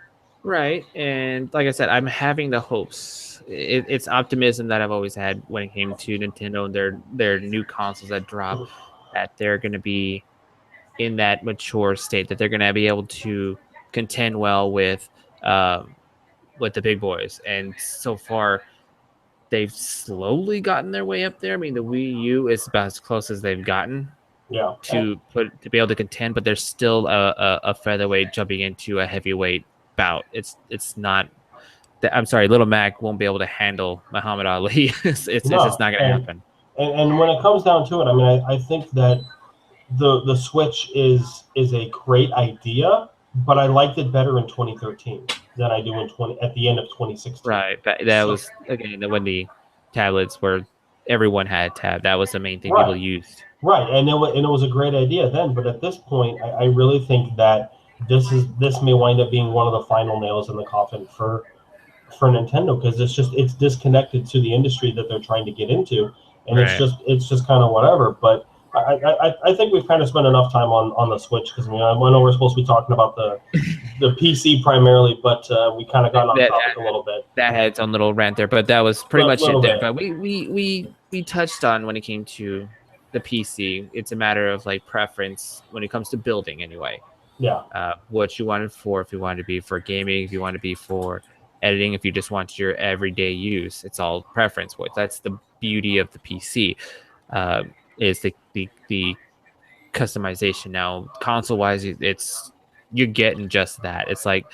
Right. And like I said, I'm having the hopes. It's optimism that I've always had when it came to Nintendo and their new consoles that drop, that they're going to be in that mature state, that they're going to be able to contend well with the big boys. And so far, they've slowly gotten their way up there. I mean, the Wii U is about as close as they've gotten to be able to contend, but there's still a featherweight jumping into a heavyweight bout. It's not that, I'm sorry, Little Mac won't be able to handle Muhammad Ali. It's just not going to happen. And when it comes down to it, I mean, I think that the Switch is a great idea, but I liked it better in 2013 than I do at the end of 2016. Right. That was again when the tablets were everyone had a tab. That was the main thing people used. Right, and it was a great idea then, but at this point, I really think that this may wind up being one of the final nails in the coffin for Nintendo, because it's disconnected to the industry that they're trying to get into, and Right. it's just kind of whatever. But I think we've kind of spent enough time on the Switch, because I know we're supposed to be talking about the PC primarily, but we kind of got off topic a little bit. That had its own little rant there, but that was pretty much it there. Bit. But we touched on when it came to the PC. It's a matter of like preference when it comes to building, anyway. Yeah. What you want it for? If you want it to be for gaming, if you want it to be for editing, if you just want your everyday use, it's all preference. That's the beauty of the PC. Is the customization. Now, console wise, you're getting just that. It's like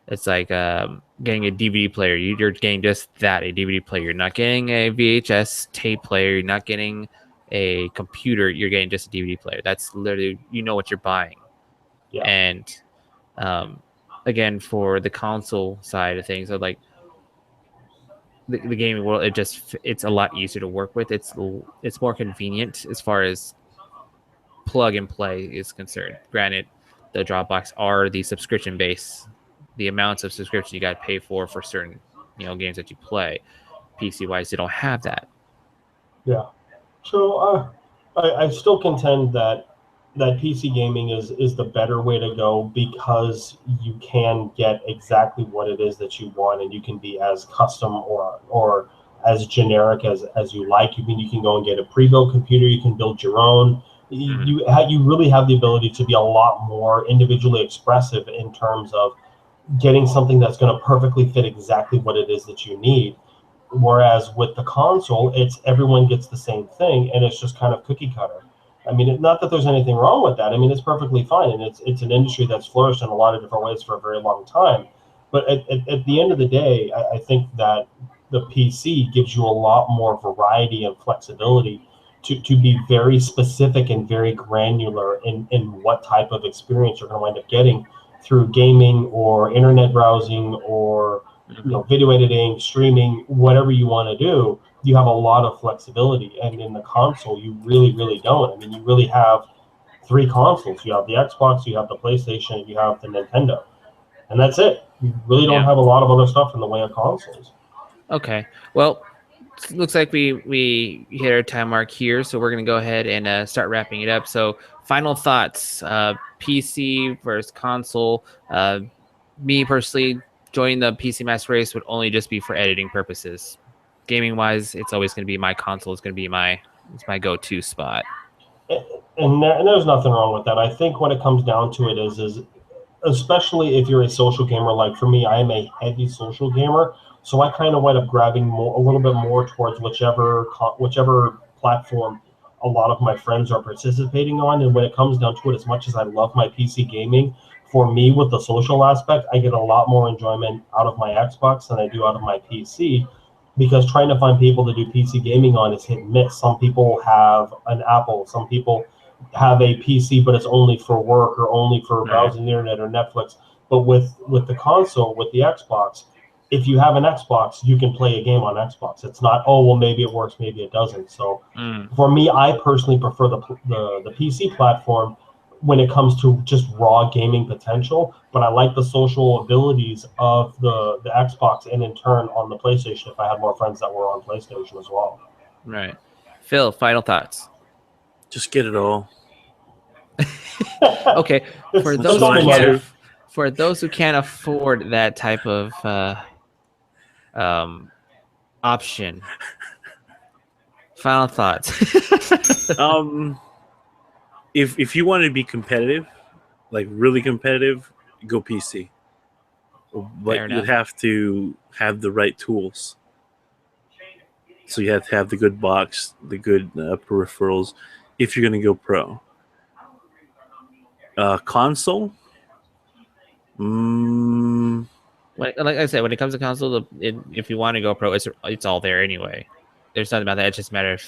getting a DVD player. You're getting just that, a DVD player. You're not getting a VHS tape player. You're not getting a computer. You're getting just a DVD player. That's literally, what you're buying. Yeah. And again, for the console side of things, like the gaming world, it's a lot easier to work with. It's more convenient as far as plug and play is concerned. Granted, the Dropbox are the subscription base. The amounts of subscription you got to pay for certain games that you play. PC wise, they don't have that. Yeah. So I still contend that PC gaming is the better way to go, because you can get exactly what it is that you want, and you can be as custom or as generic as you like. You can go and get a pre-built computer. You can build your own. You really have the ability to be a lot more individually expressive in terms of getting something that's going to perfectly fit exactly what it is that you need. Whereas with the console, it's everyone gets the same thing, and it's just kind of cookie cutter. I mean, not that there's anything wrong with that. I mean, it's perfectly fine, and it's an industry that's flourished in a lot of different ways for a very long time. But at the end of the day, I think that the PC gives you a lot more variety and flexibility to be very specific and very granular in what type of experience you're going to wind up getting through gaming or internet browsing or video editing, streaming, whatever you want to do. You have a lot of flexibility, and in the console, you really, really don't. I mean, you really have 3 consoles. You have the Xbox, you have the PlayStation, and you have the Nintendo, and that's it. You really don't have a lot of other stuff in the way of consoles. Okay, well, looks like we hit our time mark here, so we're gonna go ahead and start wrapping it up. So, final thoughts: PC versus console. Me personally, joining the PC Master Race would only just be for editing purposes. Gaming wise, it's always going to be my console. It's going to be my go-to spot. And there's nothing wrong with that. I think when it comes down to it is especially if you're a social gamer, like for me, I am a heavy social gamer, so I kind of wind up grabbing a little bit more towards whichever platform a lot of my friends are participating on. And when it comes down to it, as much as I love my PC gaming, for me, with the social aspect, I get a lot more enjoyment out of my Xbox than I do out of my PC, because trying to find people to do PC gaming on is hit and miss. Some people have an Apple, some people have a PC, but it's only for work or only for browsing the internet or Netflix. But with the console, with the Xbox, if you have an Xbox, you can play a game on Xbox. It's not, oh, well, maybe it works, maybe it doesn't. So for me, I personally prefer the PC platform when it comes to just raw gaming potential, but I like the social abilities of the Xbox, and in turn on the PlayStation if I had more friends that were on PlayStation as well. Right. Phil, final thoughts? Just get it all. Okay. For those who can't afford that type of option, final thoughts. If you want to be competitive, like really competitive, go PC. But you have to have the right tools. So you have to have the good box, the good peripherals, if you're going to go pro. Console? Like I said, when it comes to console, if you want to go pro, it's all there anyway. There's nothing about that. It's just a matter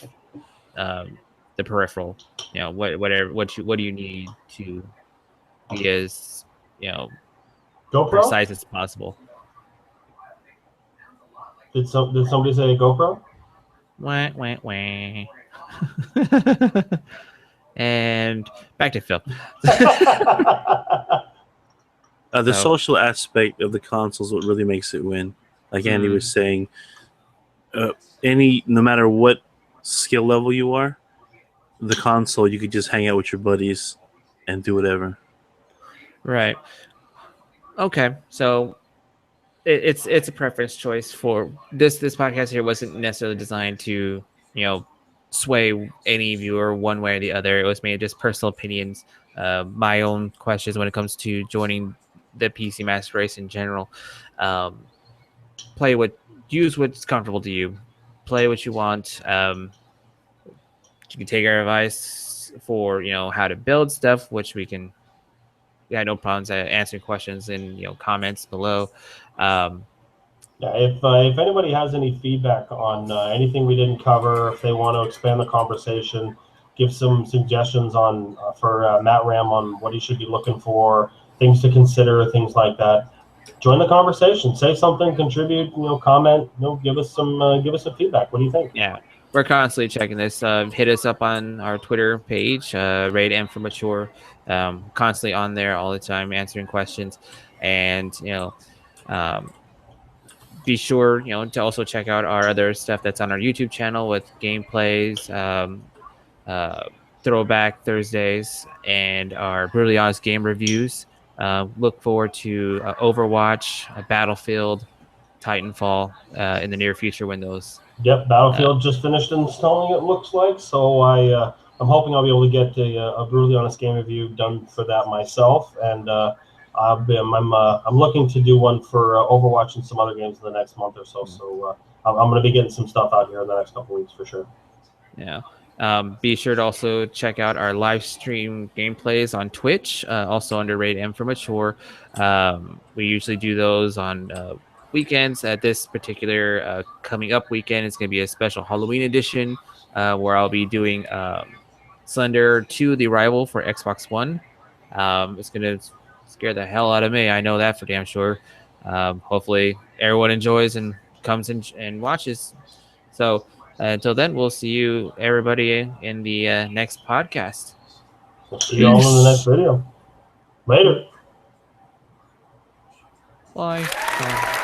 of the peripheral. What do you need to be as GoPro? precise as possible. Did somebody say GoPro? Wah, wah, wah. And back to Phil. The So- social aspect of the console is what really makes it win. Like Andy was saying, no matter what skill level you are, the console you could just hang out with your buddies and do whatever. Right. Okay. So it's a preference choice for this podcast here wasn't necessarily designed to sway any viewer one way or the other. It was made just personal opinions, my own questions when it comes to joining the PC Master Race in general. Use what's comfortable to you, play what you want. You can take our advice for how to build stuff, which we had no problems answering questions in comments below. Yeah, if anybody has any feedback on anything we didn't cover, if they want to expand the conversation, give some suggestions on for MattRam on what he should be looking for, things to consider, things like that. Join the conversation. Say something. Contribute. Comment. Give us some feedback. What do you think? Yeah, we're constantly checking this. Hit us up on our Twitter page, Rated M for Mature. Constantly on there all the time, answering questions, and be sure to also check out our other stuff that's on our YouTube channel with gameplays, Throwback Thursdays, and our Brutally Honest game reviews. Look forward to Overwatch, Battlefield, Titanfall in the near future when those. Yep, Battlefield just finished installing. It looks like so. I'm hoping I'll be able to get a brutally honest game review done for that myself, and I'm looking to do one for Overwatch and some other games in the next month or so. So I'm going to be getting some stuff out here in the next couple weeks for sure. Yeah. Be sure to also check out our live stream gameplays on Twitch, also under Rated M for Mature. We usually do those on weekends. At this particular coming up weekend, it's going to be a special Halloween edition where I'll be doing Slender 2 The Arrival for Xbox One. It's going to scare the hell out of me. I know that for damn sure. Hopefully everyone enjoys and comes in and watches. So until then, we'll see you, everybody, in the next podcast. We'll see you all in the next video. Later. Bye. Bye.